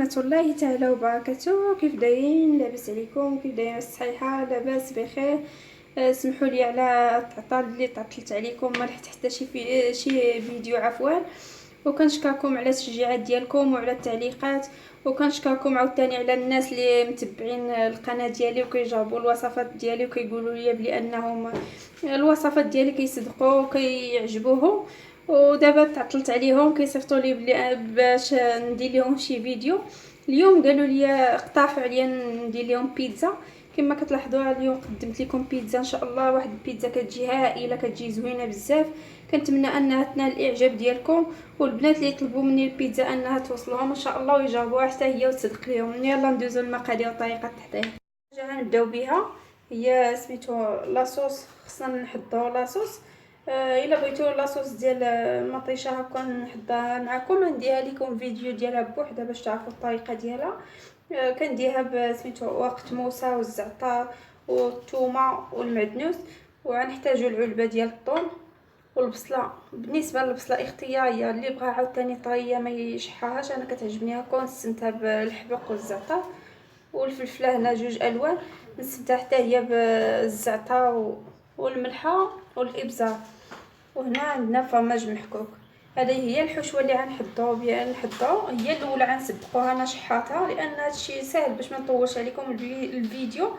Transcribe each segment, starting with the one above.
ورحمة الله تعالى وبركاته. كيف دايرين؟ لاباس عليكم؟ كيف دايرين؟ الصحيحة؟ لاباس بخير؟ سمحوا لي على التعطيل اللي تعطلت عليكم، ما لحقت حتى شي فيديو عفوا. وكنشكركم على التشجيعات ديالكم وعلى التعليقات، وكنشكركم عاوتاني على الناس اللي متبعين القناه ديالي وكيجاوبوا الوصفات ديالي وكيقولوا لي بلي انهم الوصفات ديالي كيصدقوا وكيعجبوهم. ودابا تعطلت عليهم كيصيفطوا لي بلي باش ندير لهم شي فيديو. اليوم قالوا لي اقترحوا عليا ندير لهم بيتزا. كما كتلاحظوا اليوم قدمت لكم بيتزا ان شاء الله، واحد البيتزا كتجي هائله، كتجي زوينه بزاف. كنتمنى انها تنال الاعجاب ديالكم، والبنات اللي يطلبوا مني البيتزا انها توصلهم ان شاء الله ويجاوبوها حتى هي وتصدق ليهم. يلا ندوزو المقادير وطريقه التحضير. حاجه غنبداو بها هي سميتو لاصوص. خصنا نحضروا لاصوص. الا بغيتو لاصوص ديال المطيشه هكا نحضرها معكم، نديها لكم فيديو ديالها بوحدها باش تعرفوا الطريقه ديالها. كنديرها بسميتو ورقه موسى والزعتر والثومه والمعدنوس. وغنحتاجو العلبه ديال الثوم والبصله. بالنسبه للبصله اختياريه، اللي بغى عاوتاني طريه ما يشحرهاش، انا كتعجبني هكا نستمتع بالحبق والزعتر. والفلفله هنا 2 الوان، نستمتع حتى هي بالزعتر والملحه والابزار. وهنا عندنا فرماج محكوك. هذه هي الحشوه اللي غنحضروا بها. هي الاولى غنسبقوها، انا شحاتها لان هادشي ساهل باش ما نطولش عليكم الفيديو.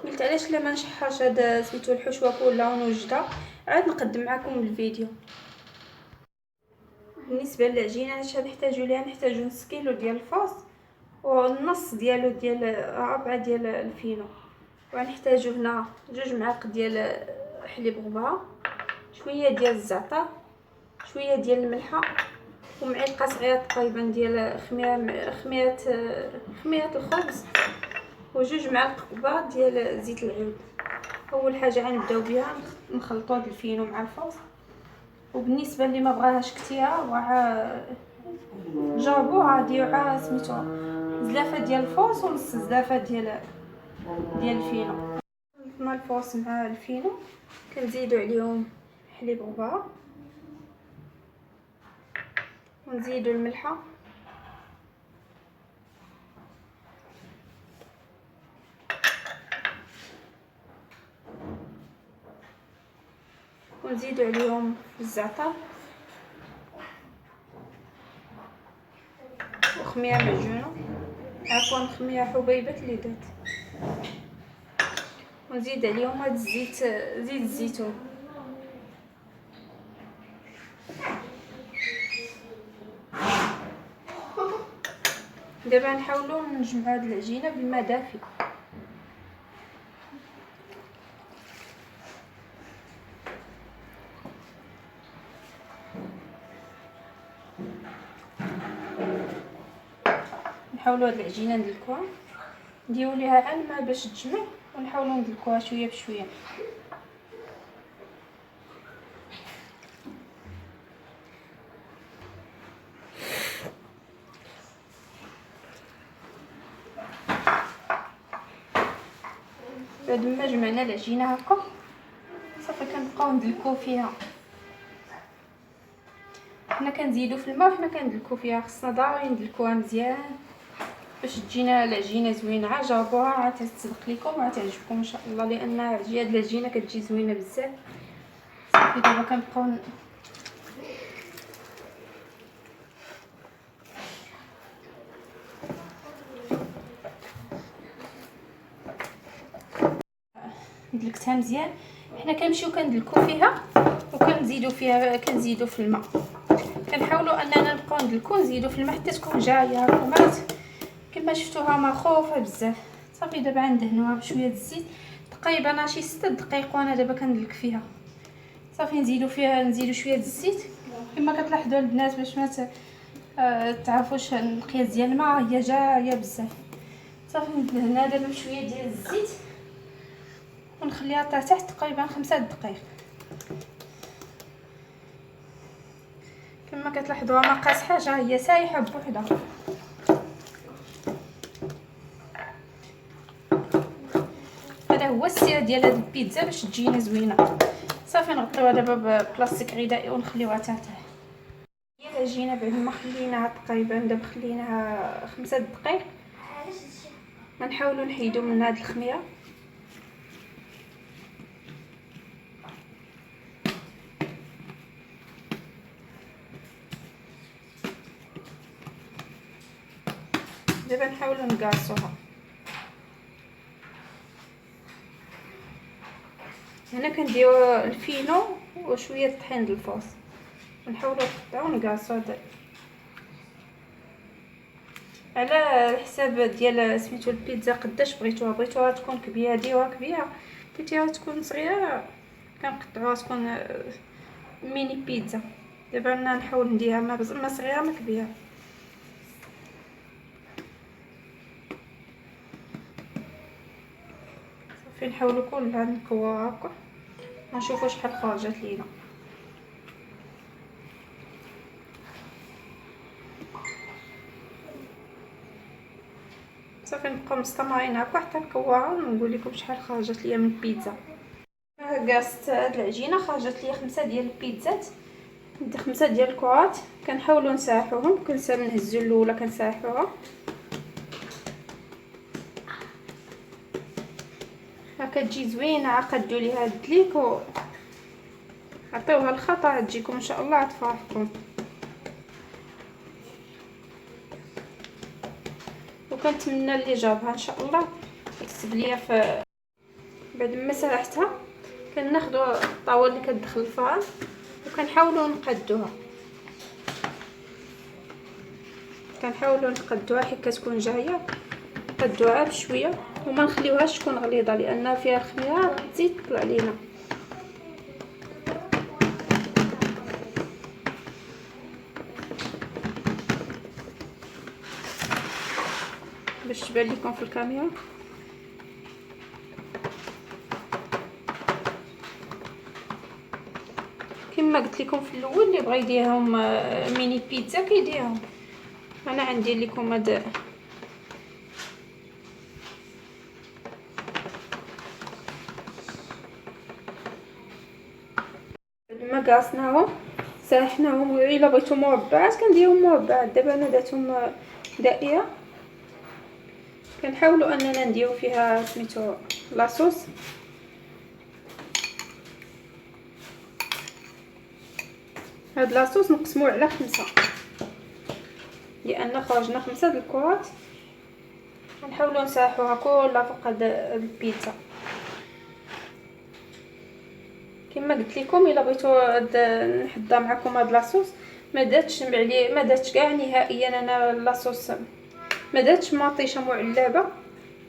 قلت علاش لا ما نشحرش هذا سميتو الحشوه كلها ونوجدها عاد نقدم معكم الفيديو. بالنسبه للعجينه اش غنحتاجو ليها، نحتاجو نص كيلو ديال الفاص والنص ديالو ديال ربعه ديال الفينو. وغنحتاجو هنا 2 معالق ديال حليب غبره، شويه ديال الزعتر، شويه ديال الملحه، ومعلقه صغيره تقريبا ديال خميره الخبز، و2 معالق كبار ديال زيت العود. اول حاجه غنبداو بها نخلطوا هاد الفينو مع الفاص. وبالنسبه اللي ما بغاهاش كثيره بغاها جربوها ديروها سميتو زلافه ديال الفاص ونص زلافه ديال الفينو. خلطنا الفاص مع الفينو، كنزيدو عليهم حليب غبره، ونزيدو الملحه، ونزيدو عليهم الزعتر وخميره معجونه، عفوا خميره حبيبات اللي دات. ونزيد عليهم هاد الزيت، زيت الزيتون. دابا نحاولوا نجمعوا هاد العجينه بالماء دافي. نحاولوا هاد العجينه ندلكوها، نديروا ليها الماء باش تجمع، ونحاولوا ندلكوها شويه بشويه. بعد ما جمعنا العجينه هكا صافي كنبقاو ندلكو فيها. حنا كنزيدو في الماء وحنا كندلكو فيها، خصنا ضروري ندلكوها مزيان باش تجينا العجينه زوينه. عاد جربوها عاد تصدق لكم وعاد تعجبكم ان شاء الله، لان هاد العجينه كتجي زوينه بزاف. صافي دابا كنبقاو دلكتها مزيان. حنا كنمشيو كندلكو فيها وكنزيدو في الماء. كنحاولوا اننا نبقاو ندلكو نزيدو في الماء حتى تكون جايه الرمات كما شفتوها مخوفه بزاف. صافي دابا غندهنوها بشويه الزيت تقريبا شي 6 دقائق وانا دابا كندلك فيها. صافي نزيدو شويه الزيت كما كتلاحظوا البنات باش ما تعرفوش القياس ديال الماء، هي جايه بزاف. صافي ندهنها دابا بشويه ديال الزيت ونخليها تحت تقريبا 5 دقائق. كما كتلاحظوها ما قاس حاجه، هي سايحه بوحدها. هذا هو السر ديال هاد البيتزا باش تجينا زوينه. صافي نغطيوها دابا ببلاستيك غذائي ونخليوها ترتاح. العجينه بعد ما خليناها تقريبا، دابا خليناها 5 دقائق. غنحاولوا نحيدوا من هاد الخميره. دابا نحاولوا نقاصوها. هنا كنديروا الفينو وشويه طحين د الفوص، نحاولوا نقطعوا ونقاصوا على الحساب ديال سميتو البيتزا قداش بغيتوها تكون كبيره ديروها كبيره، بغيتيها تكون صغيره كنقطعوها تكون ميني بيتزا. دابا انا نحاول نديرها ما صغيره ما كبيره. صافي نحاولوا كلها نكوها هكا نشوفوا شحال خرجت لينا. صافي نبقاو مستمرين هكا حتى نكوها ونقول لكم شحال خرجت ليا من البيتزا. قاست هاد العجينه خرجت ليا 5 ديال البيتزات، 5 ديال الكرات. كنحاولوا نساحوهم، كنهزو الاولى كنساحوها هكا تجي زوينه. عقدوا ليها الدليك و عطيوها الخطا تجيكم ان شاء الله تفرحكم. وكنتمنى اللي جابها ان شاء الله يكتب ليا. في بعد ما سرحتها كناخذوا الطاوله اللي كتدخل الفران وكنحاولوا نقدوها حيت كتكون جايه. نقدوها بشويه وما نخليوهاش تكون غليظه لان فيها الخميره تزيد تطلع لينا. باش تبان لكم في الكاميرا. كما قلت لكم في الاول اللي بغى يديرهم ميني بيتزا كيديرهم. انا عندي لكم هذا ما قاصناهم ساحناهم. الا بغيتو مربعات كنديرهم مربعات. دابا انا درتهم دائره. كنحاولوا اننا نديرو فيها سميتو لاصوص. هاد لاصوص نقسموه على 5 لان خرجنا 5 د الكرات. نحاولوا نساحوها كلها فوق هاد البيتزا. كما قلت لكم الا بغيتو نحضر معكم هاد لاصوص ما درتش كاع نهائيا. انا لاصوص ما درتش مطيشه معلبه،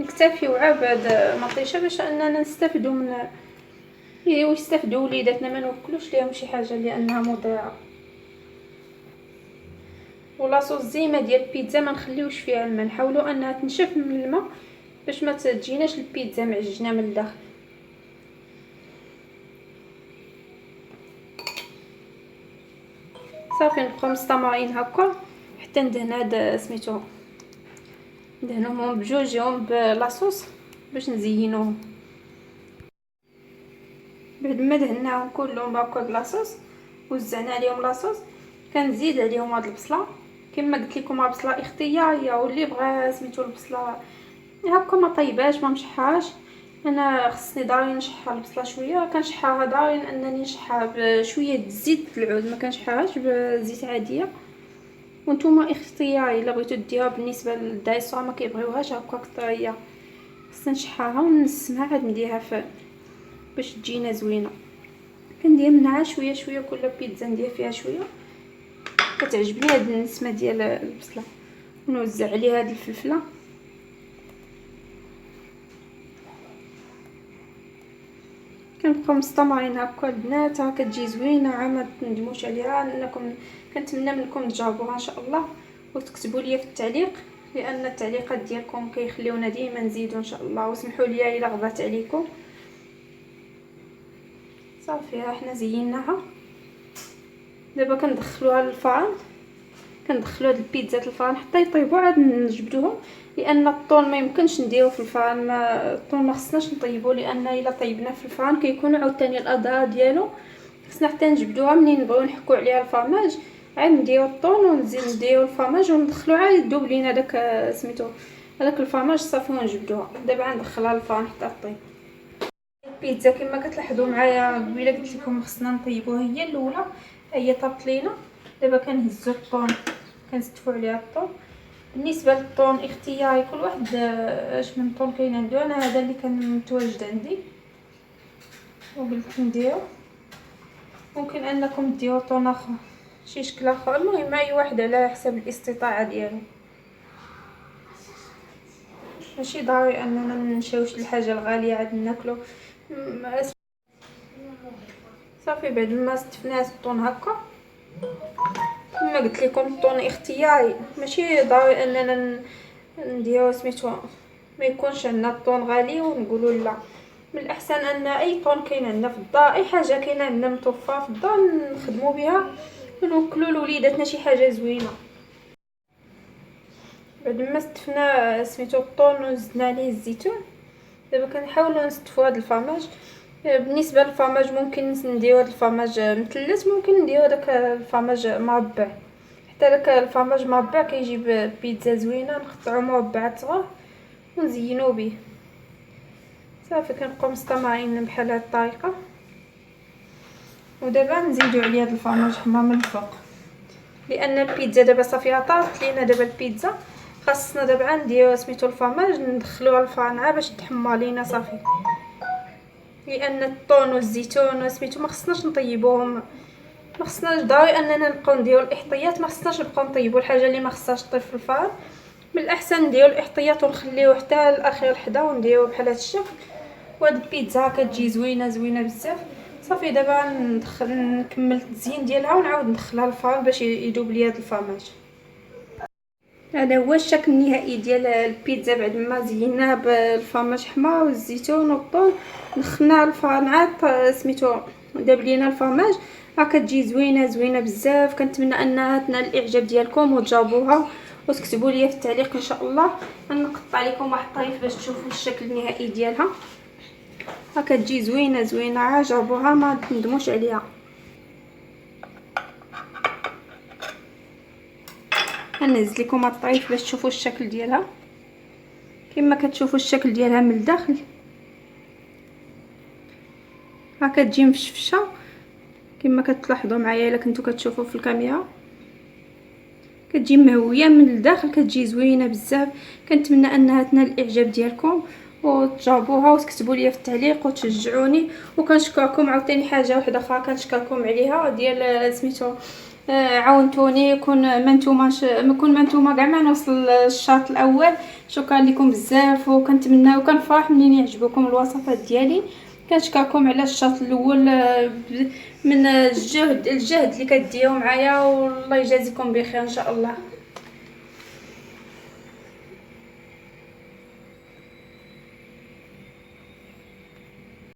نكتفيو بهاد مطيشه باش اننا نستافدوا من ويستافدوا وليداتنا. ما نوكلوش ليهم شي حاجه لانها مضره. ولاصوص زيمه ديال البيتزا ما نخليوش فيها الماء، نحاولوا انها تنشف من الماء باش ما تجيناش البيتزا معجنه من الداخل. صافي نبقاو مستمرين هكا حتى ندهن هذا سميتو ندهنوهم بجوج يوم بلاصوص باش نزينوهم. بعد ما دهناهم كلهم هكا بلاصوص وزعنا عليهم لاصوص كنزيد عليهم هاد البصله. كما قلت لكم البصله اختياريه، واللي بغى سميتو البصله هكا ما طيباش ما مشحاش. انا خصني داري نشحها البصله شويه، كنشحها داري انني نشحها بشويه زيت العود، ما كنشحهاش بزيت عاديه. وانتم اختياري الا بغيتو ديروها. بالنسبه للدايسه ما كيبغيوهاش هكا طريه، خصني نشحها ونسمها عاد نديرها باش تجينا زوينه. كندير منها شويه شويه كل بيتزا ندير فيها شويه. كتعجبني هاد النسمه ديال البصله. ونوزع عليها هاد الفلفله. كنبقاو مستمرين هكا البنات. كتجي زوينه ما تندموش عليها. انكم كنتمنى منكم تجربوها ان شاء الله وتكتبوا لي في التعليق، لان التعليقات ديالكم كيخليونا ديما نزيدوا ان شاء الله. وسمحوا لي الا غضبت عليكم. صافي حنا زيناها. دابا كندخلوها للفران. كندخلوا هاد البيتزات الفران حتى يطيبوا عاد نجبدوهم، لان الطون ما يمكنش نديرو في الفران. الطون ما خصناش نطيبوه لان الا طيبنا في الفران كيكونوا عاوتاني الاضرار ديالو. خصنا حتى نجبدوها منين نبغيو نحكوا عليها الفرماج عاد نديرو الطون ونزيد نديرو الفرماج وندخلو عاد يذوب لينا داك سميتو هذاك الفرماج صافي ونجبدوها. دابا غندخلها للفرن حتى طيب. البيتزا كما كتلاحظوا معايا قبيله قلت لكم خصنا نطيبوها هي الاولى، هي طابت لينا. دابا كنهزو الطون كنستفوا عليها الطون. بالنسبه للطون اختياري، كل واحد اش من طون كاين عنده. انا هذا اللي كان متواجد عندي وقلت نديرو. ممكن انكم ديروا طون اخر شي شكل اخر، المهم اي واحد على حسب الاستطاعه ديالو. ماشي ضروري اننا نمشيوش للحاجه الغاليه عاد ناكلو. صافي بعد ما استفنات الطون هكا كما قلت لكم الطون اختياري، ماشي ضروري اننا نديرو سميتو ما يكونش عندنا الطون غالي ونقولوا لا. من الاحسن ان اي طون كاين عندنا في الدار، اي حاجه كاينه عندنا متوفره في الدار نخدموا بها ونوكلوا لوليداتنا شي حاجه زوينه. بعد ما استفنا سميتو الطون وزدنا عليه الزيتون، دابا كنحاولوا نستفوا هذا الفرماج. بالنسبه للفرماج ممكن نديرو هذا الفرماج مثلث، ممكن نديرو داك الفرماج مربع. حتى داك الفرماج مربع كيجيب بيتزا زوينه. نقطعو مربعات صغار ونزينو به. صافي كنبقاو مستمرين بحال هاد الطريقه. ودابا نزيدو عليه هاد الفرماج حمر من الفوق، لان البيتزا دابا صافي طابت لينا. دابا البيتزا خاصنا دابا نديرو سميتو الفرماج ندخلوها للفرن باش تحمر لينا صافي. لان الطون والزيتون سميتو ما خصناش نطيبوهم، ما خصناش ضروري اننا نبقاو نديرو الاحتياط. ما خصناش نبقاو نطيبو الحاجه اللي ما خصهاش طيب في الفرن. من الاحسن نديرو الاحتياط ونخليوه حتى الاخير لحدا ونديرو بحال هذا الشكل. وهاد البيتزا كتجي زوينه بزاف. صافي دابا نكمل التزيين ديالها ونعاود ندخلها للفرن باش يذوب لي هذا الفرماج. هذا هو الشكل النهائي ديال البيتزا بعد ما زيناها بالفرماج حمار والزيتون والطون. دخلناها للفرن عاد سميتو داب لينا الفرماج. كتجي زوينه بزاف. كنتمنى انها تنال الاعجاب ديالكم وتجربوها وتكتبوا لي في التعليق ان شاء الله. غنقطع لكم واحد الطريف باش تشوفوا الشكل النهائي ديالها. كتجي زوينه جربوها ما تندموش عليها. غنهز لكم الطريف باش تشوفوا الشكل ديالها. كما كتشوفوا الشكل ديالها من الداخل كتجي مفشفشه كما كتلاحظوا معايا الا كنتو كتشوفوا في الكاميرا. كتجي مهويه من الداخل، كتجي زوينه بزاف. كنتمنى انها تنال الاعجاب ديالكم وتجربوها وتكتبوا لي في التعليق وتشجعوني. وكنشكركم عاوتاني حاجه واحده اخرى كنشكركم عليها ديال سميتو عاونتوني. كون ما نتوما كاع ما نوصل الشوط الاول. شكرا لكم بزاف وكنتمنى وكنفرح منين يعجبكم الوصفات ديالي. كنشكركم على الشوط الاول من الجهد اللي كديروا معايا، والله يجازيكم بخير ان شاء الله.